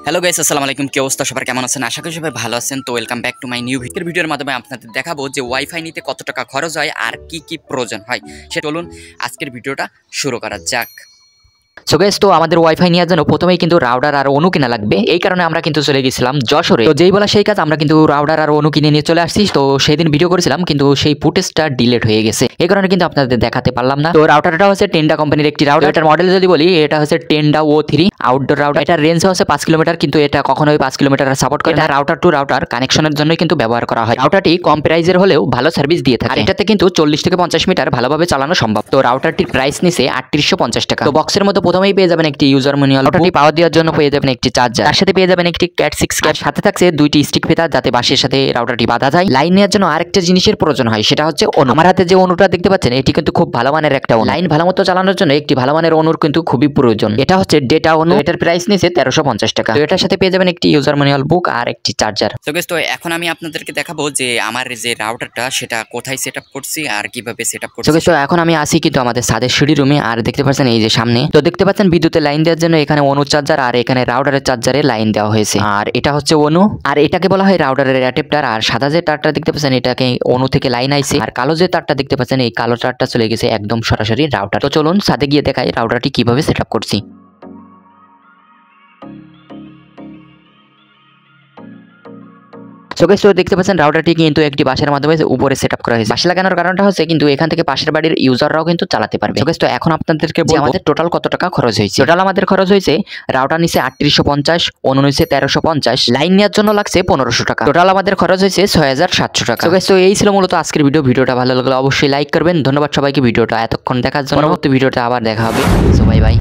Hello guys, আসসালামু আলাইকুম। কি অবস্থা সবার, কেমন আছেন? আশা করি সবাই ভালো আছেন। তো welcome back to my new ভিডিওর মাধ্যমে আপনাদের দেখাবো যে ওয়াইফাই নিতে কত টাকা খরচ হয় আর কি কি প্রয়োজন হয়। সেটা চলুন আজকের ভিডিওটা শুরু করা যাক। সো গাইস, তো আমাদের ওয়াইফাই নেওয়ার জন্য প্রথমেই কিন্তু রাউটার আর অনু কিনা লাগবে। এই কারণে আমরা কিন্তু চলে গেছিলাম যশোরে। তো যেই বলা সেই কাজ, আমরা কিন্তু রাউটার আর অনু কিনে নিয়ে চলে আসছি। তো সেই দিন ভিডিও করেছিলাম কিন্তু সেই ফুটেজটা ডিলিট হয়ে গেছে, এই কারণে কিন্তু আপনাদের দেখাতে পারলাম না। তো রাউটারটা হচ্ছে টেন্ডা কোম্পানির একটি রাউটার। এটার মডেল যদি বলি, এটা হচ্ছে টেন্ডা O3 আউটডোর রাউটার। এটার রেঞ্জ হচ্ছে 5 কিলোমিটার, কিন্তু এটা কখনোই 5 কিলোমিটার সাপোর্ট করে না। রাউটার টু রাউটার কানেকশনের জন্য কিন্তু ব্যবহার করা হয়। রাউটারটি কম প্রাইজের হলেও ভালো সার্ভিস দিয়ে থাকে। আর এটাতে কিন্তু 40 থেকে 50 মিটার ভালোভাবে চালানো সম্ভব। তো রাউটারটির প্রাইস নিচে 3850 টাকা। তো বক্সের মধ্যে প্রথমেই পেয়ে যাবেন একটি ইউজার ম্যানুয়াল। রাউটারটি পাওয়ার দেওয়ার জন্য পেয়ে যাবেন একটি চার্জার, তার সাথে পেয়ে যাবেন একটি ক্যাট 6 ক্যাট, সাথে থাকছে দুইটি স্টিক ফিতা যাতে বাঁশের সাথে রাউটারটি বাঁধা যায়। লাইন নেওয়ার জন্য আরেকটা জিনিসের প্রয়োজন হয়, সেটা হচ্ছে অনু। আমার হাতে যে অনুটা দেখতে পাচ্ছেন, এটি কিন্তু খুব ভালো মানের একটা অনু। লাইন ভালো মতো চালানোর জন্য একটি ভালো মানের অনুর কিন্তু খুবই প্রয়োজন। এটা হচ্ছে ডেটা অনু। এটার প্রাইস নিচে 1350 টাকা। তো এটার সাথে পেয়ে যাবেন একটি ইউজার ম্যানুয়াল বুক আর একটি চার্জার। তো গাইস, তো এখন আমি আপনাদেরকে দেখাবো যে আমার যে রাউটারটা সেটা কোথায় সেটআপ করছি আর কিভাবে সেটআপ করছি। তো এখন আমি আসি কিন্তু আমাদের ছাদের সিঁড়ি রুমে। আর দেখতে পাচ্ছেন এই যে সামনে, তো দেখতে পাচ্ছেন বিদ্যুতের লাইন দেওয়ার জন্য এখানে অনু চার্জার আর এখানে রাউটারের চার্জারে লাইন দেওয়া হয়েছে। আর এটা হচ্ছে অনু, আর এটাকে বলা হয় রাউটারের অ্যাডাপ্টার। আর সাদা যে তারটা দেখতে পাচ্ছেন, এটাকে অনু থেকে লাইন আইছে। আর কালো যে তারটা দেখতে পাচ্ছেন, এই কালো তারটা চলে গেছে একদম সরাসরি রাউটার। তো চলুন ছাদে গিয়ে দেখাই রাউটারটি কিভাবে সেটআপ করছি। তো গাইস, তো দেখতে পাচ্ছেন রাউটারটি কিন্তু একটি বাঁশের মাধ্যমে উপরে সেটআপ করা হয়েছে। বাঁশ লাগানোর কারণটা হচ্ছে কিন্তু এখান থেকে পাশের বাড়ির ইউজাররাও কিন্তু চালাতে পারবে। তো গাইস, তো এখন আপনাদেরকে বলবো আমাদের টোটাল কত টাকা খরচ হয়েছে। টোটাল আমাদের খরচ হয়েছে, রাউটার নিচে 3850, অনু নিচে 1350, লাইন নেওয়ার জন্য লাগছে 1500 টাকা। টোটাল আমাদের খরচ হয়েছে 6700 টাকা। তো গাইস, তো এই ছিল মূলত আজকের ভিডিওটা ভালো লাগলে অবশ্যই লাইক করবেন। ধন্যবাদ সবাইকে ভিডিওটা এতক্ষণ দেখার জন্য। পরবর্তী ভিডিওটা আবার দেখা হবে। So bye bye.